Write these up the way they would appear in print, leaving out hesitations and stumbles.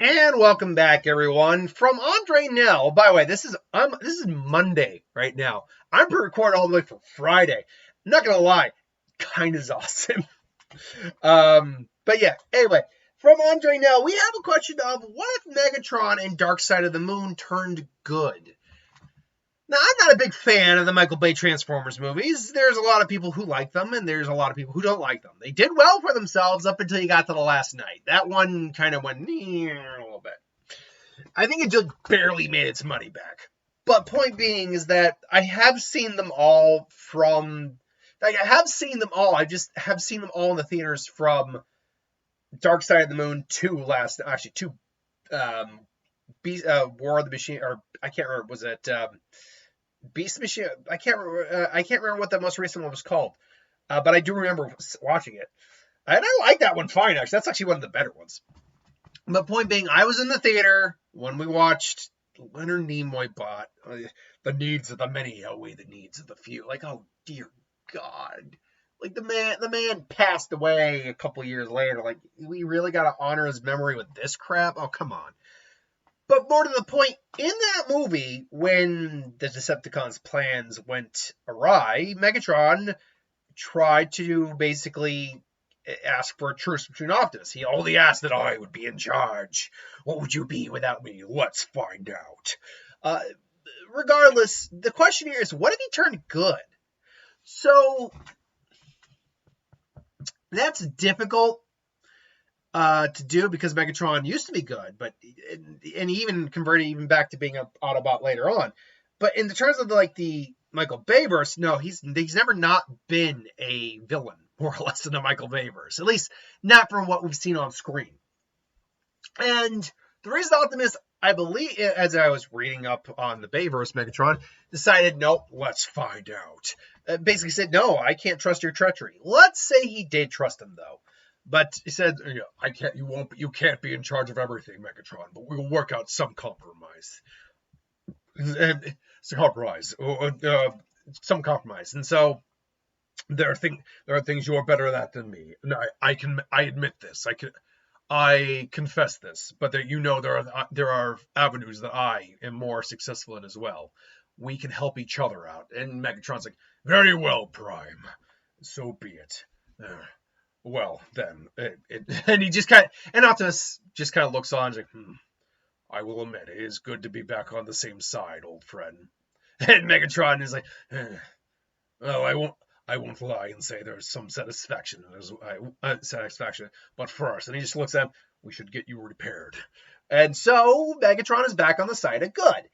And welcome back, everyone, from Andre Nell. By the way, this is Monday right now. I'm pre-recording all the way for Friday. I'm not gonna lie, kind of awesome. But yeah. Anyway, from Andre Nell, we have a question of what if Megatron and Darkside of the Moon turned good? Now, I'm not a big fan of the Michael Bay Transformers movies. There's a lot of people who like them, and there's a lot of people who don't like them. They did well for themselves up until you got to the last night. That one kind of went a little bit. I think it just barely made its money back. But point being is that I have seen them all I have seen them all. I just have seen them all in the theaters from Dark Side of the Moon to War of the Machine, or I can't remember, was it Beast Machine? I can't remember what the most recent one was called, but I do remember watching it, and I like that one fine. Actually, that's actually one of the better ones. But point being, I was in the theater when we watched Leonard Nimoy bought the needs of the many outweigh the needs of the few. Like, oh dear God, like the man passed away a couple years later. Like, we really got to honor his memory with this crap? Oh, come on. But more to the point, in that movie, when the Decepticons' plans went awry, Megatron tried to basically ask for a truce between Optimus. He only asked that I would be in charge. What would you be without me? Let's find out. Regardless, the question here is, what if he turned good? So, that's difficult to do because Megatron used to be good, but and he even converted even back to being an Autobot later on. But in the terms of the Michael Bay verse, no, he's never not been a villain, more or less, in the Michael Bay verse. At least not from what we've seen on screen. And the reason Optimus, I believe, as I was reading up on the Bayverse, Megatron decided, nope, let's find out. Basically said, no, I can't trust your treachery. Let's say he did trust him, though. But he said, you can't be in charge of everything, Megatron, but we'll work out some compromise. Some compromise. And so there are things you are better at than me. And I admit this. I confess this, but there are avenues that I am more successful in as well. We can help each other out. And Megatron's like, very well, Prime. So be it. Well, then, and he just and Optimus just kind of looks on, like, I will admit, it is good to be back on the same side, old friend. And Megatron is like, oh, I won't lie and say there's some satisfaction. But first, and he just looks at him, we should get you repaired. And so Megatron is back on the side of good.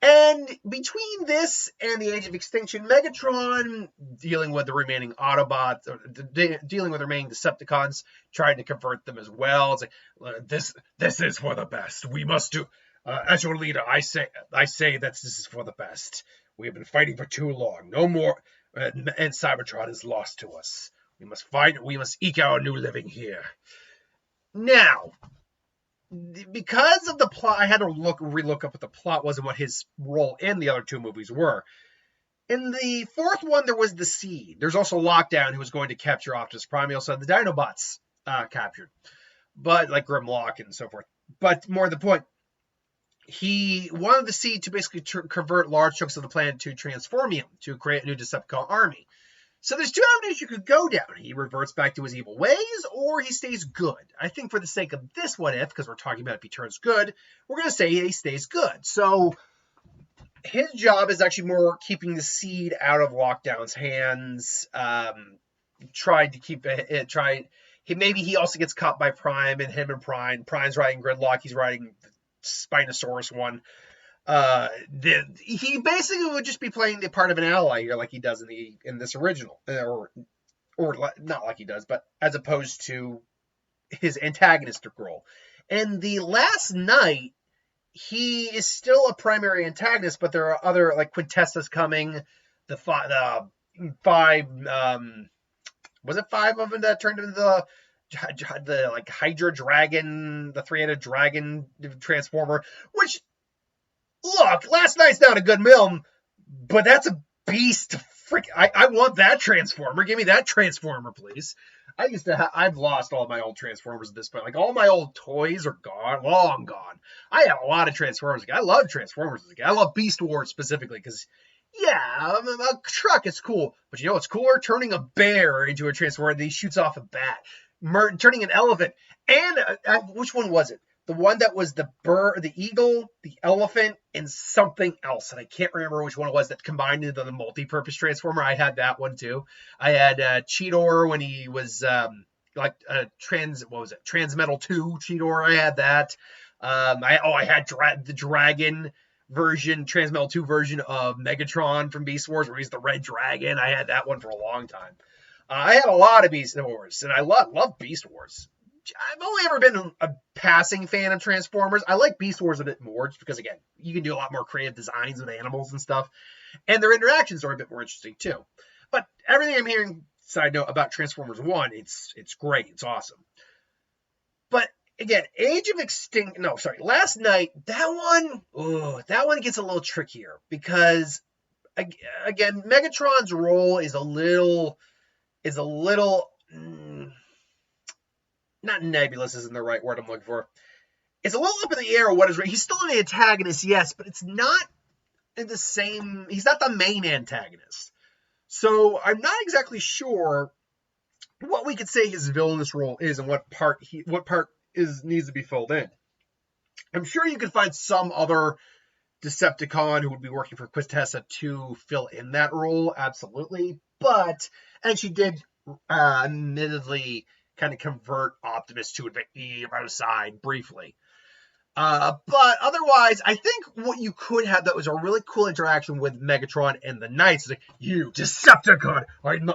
And between this and the Age of Extinction, Megatron dealing with the remaining Autobots, or dealing with the remaining Decepticons, trying to convert them as well. It's like, this is for the best. We must do. As your leader, I say that this is for the best. We have been fighting for too long. No more. And Cybertron is lost to us. We must eke out a new living here. Now, because of the plot, I had to relook up what the plot was and what his role in the other two movies were. In the fourth one, there was the Seed. There's also Lockdown, who was going to capture Optimus Prime. He also had the Dinobots captured, but like Grimlock and so forth. But more to the point, he wanted the Seed to basically convert large chunks of the planet to transformium, to create a new Decepticon army. So there's two avenues you could go down. He reverts back to his evil ways, or he stays good. I think for the sake of this what if, because we're talking about if he turns good, we're going to say he stays good. So his job is actually more keeping the Seed out of Lockdown's hands, trying to keep it, maybe he also gets caught by Prime, and him and Prime's riding Gridlock, he's riding the Spinosaurus one. He basically would just be playing the part of an ally here, like he does in this original, or not like he does, but as opposed to his antagonistic role. And the last night, he is still a primary antagonist, but there are other like Quintessa's coming. The five was it five of them that turned into the like Hydra Dragon, the three-headed dragon transformer, which. Look, last night's not a good film, but that's a beast. I want that Transformer. Give me that Transformer, please. I've lost all my old Transformers at this point. Like all my old toys are gone, long gone. I had a lot of Transformers. I love Transformers. I love Beast Wars specifically because, yeah, a truck is cool. But you know what's cooler? Turning a bear into a Transformer that he shoots off a bat. Turning an elephant. And which one was it? The one that was the eagle, the elephant, and something else. And I can't remember which one it was that combined into the multi-purpose Transformer. I had that one too. I had Cheetor when he was Transmetal 2 Cheetor. I had that. I had the dragon version, Transmetal 2 version of Megatron from Beast Wars, where he's the red dragon. I had that one for a long time. I had a lot of Beast Wars, and I love Beast Wars. I've only ever been a passing fan of Transformers. I like Beast Wars a bit more just because, again, you can do a lot more creative designs with animals and stuff. And their interactions are a bit more interesting, too. But everything I'm hearing, side note, about Transformers 1, it's great. It's awesome. But, again, Last Night, that one gets a little trickier. Because, again, Megatron's role is a little not nebulous isn't the right word I'm looking for. It's a little up in the air what is right. He's still the antagonist, yes, but it's not in the same. He's not the main antagonist. So I'm not exactly sure what we could say his villainous role is and what part needs to be filled in. I'm sure you could find some other Decepticon who would be working for Quintessa to fill in that role, absolutely. And she did admittedly kind of convert Optimus to the evil side briefly. But otherwise, I think what you could have that was a really cool interaction with Megatron and the Knights. Like, you Decepticon! I am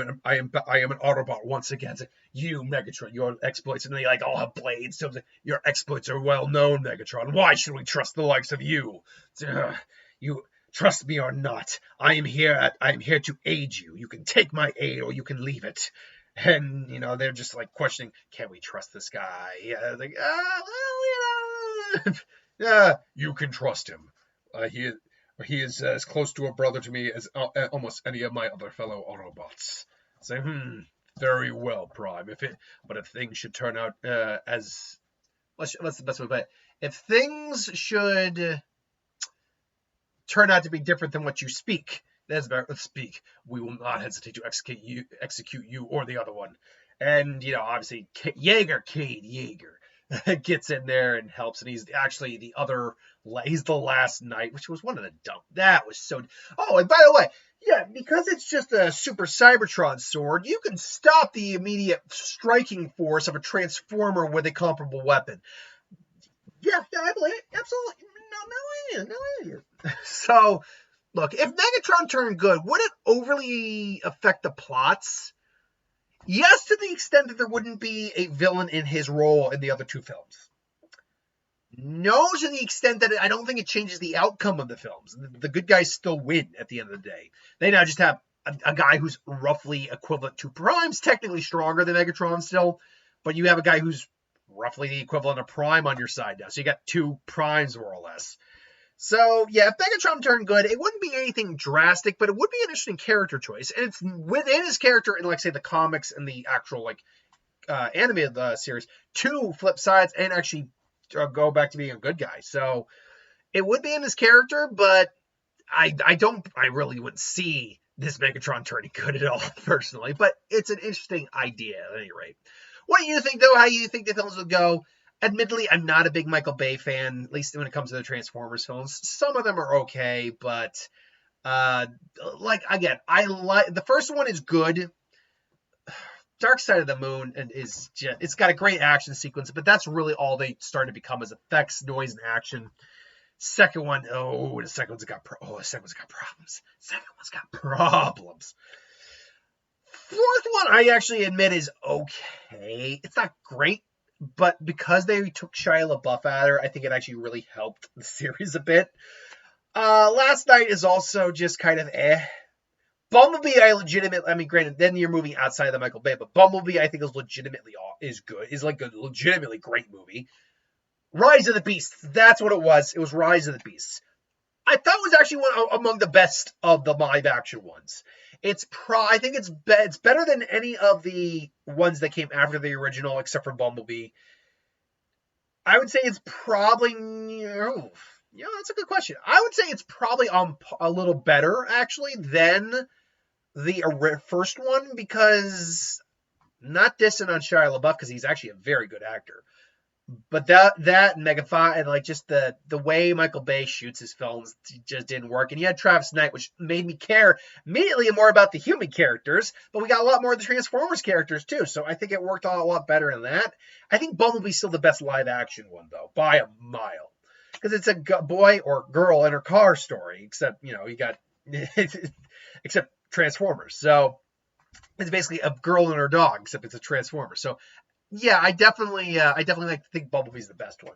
an Autobot once again. Like, you Megatron, your exploits, and they all have blades. So your exploits are well known, Megatron. Why should we trust the likes of you? You trust me or not? I am here to aid you. You can take my aid or you can leave it. And, they're just questioning, can we trust this guy? Yeah, you can trust him. He is as close to a brother to me as almost any of my other fellow Autobots. Say, very well, Prime. If things should turn out what's the best way to put it? If things should turn out to be different than what you speak, we will not hesitate to execute you or the other one. And, obviously, Cade Yeager gets in there and helps, and he's actually he's the last knight, which was one of the that was so... Oh, and by the way, yeah, because it's just a Super Cybertron sword, you can stop the immediate striking force of a Transformer with a comparable weapon. Yeah, I believe it. Absolutely. No. So... Look, if Megatron turned good, would it overly affect the plots? Yes, to the extent that there wouldn't be a villain in his role in the other two films. No, to the extent that I don't think it changes the outcome of the films. The good guys still win at the end of the day. They now just have a guy who's roughly equivalent to Prime's technically stronger than Megatron still, but you have a guy who's roughly the equivalent of Prime on your side now. So you got two Primes more or less. So, yeah, if Megatron turned good, it wouldn't be anything drastic, but it would be an interesting character choice. And it's within his character in, say, the comics and the actual, animated series to flip sides and actually go back to being a good guy. So, it would be in his character, but I really wouldn't see this Megatron turning good at all, personally. But it's an interesting idea, at any rate. What do you think, though? How do you think the films would go? Admittedly, I'm not a big Michael Bay fan, at least when it comes to the Transformers films. Some of them are okay, but, again, the first one is good. Darkside of the Moon it's got a great action sequence, but that's really all they started to become as effects, noise, and action. Second one, the second one's got problems. Fourth one, I actually admit, is okay. It's not great. But because they took Shia LaBeouf out of it, I think it actually really helped the series a bit. Last Night is also just kind of Bumblebee, granted, then you're moving outside of the Michael Bay, but Bumblebee, I think, is good. Is a legitimately great movie. Rise of the Beasts, that's what it was. It was Rise of the Beasts. I thought it was actually one among the best of the live action ones. I think it's better than any of the ones that came after the original, except for Bumblebee. I would say it's probably. Oh, that's a good question. I would say it's probably a little better actually than the first one, because not dissing on Shia LaBeouf, because he's actually a very good actor. But that and Megathon, and like just the way Michael Bay shoots his films just didn't work. And you had Travis Knight, which made me care immediately more about the human characters, but we got a lot more of the Transformers characters too. So I think it worked out a lot better than that. I think Bumblebee's still the best live action one though, by a mile, because it's a boy or girl in her car story. Except you got except Transformers. So it's basically a girl and her dog, except it's a Transformer. So yeah, I definitely like to think Bumblebee's the best one.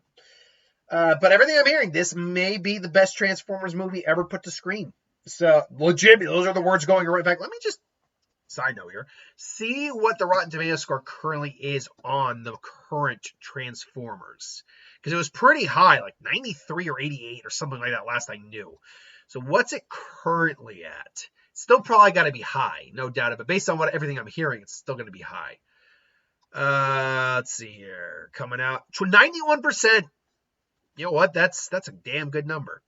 But everything I'm hearing, this may be the best Transformers movie ever put to screen. So legitimately, those are the words going right back. Let me just side note here, see what the Rotten Tomatoes score currently is on the current Transformers, because it was pretty high, like 93 or 88 or something like that last I knew. So what's it currently at? Still probably got to be high, no doubt. But based on everything I'm hearing, it's still going to be high. Let's see here. Coming out 91%. You know what? That's a damn good number.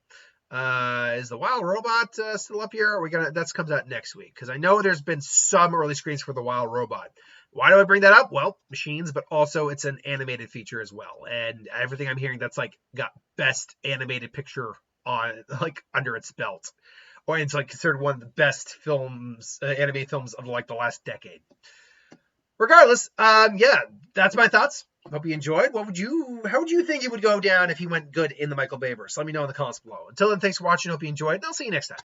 Is the Wild Robot still up here? Or are we gonna? That comes out next week, because I know there's been some early screens for the Wild Robot. Why do I bring that up? Well, machines, but also it's an animated feature as well. And everything I'm hearing, that's like got best animated picture on like under its belt, or it's like considered one of the best films, animated films of like the last decade. Regardless, yeah, that's my thoughts. Hope you enjoyed. How would you think it would go down if he went good in the Michael Bay verse? Let me know in the comments below. Until then, thanks for watching. Hope you enjoyed, and I'll see you next time.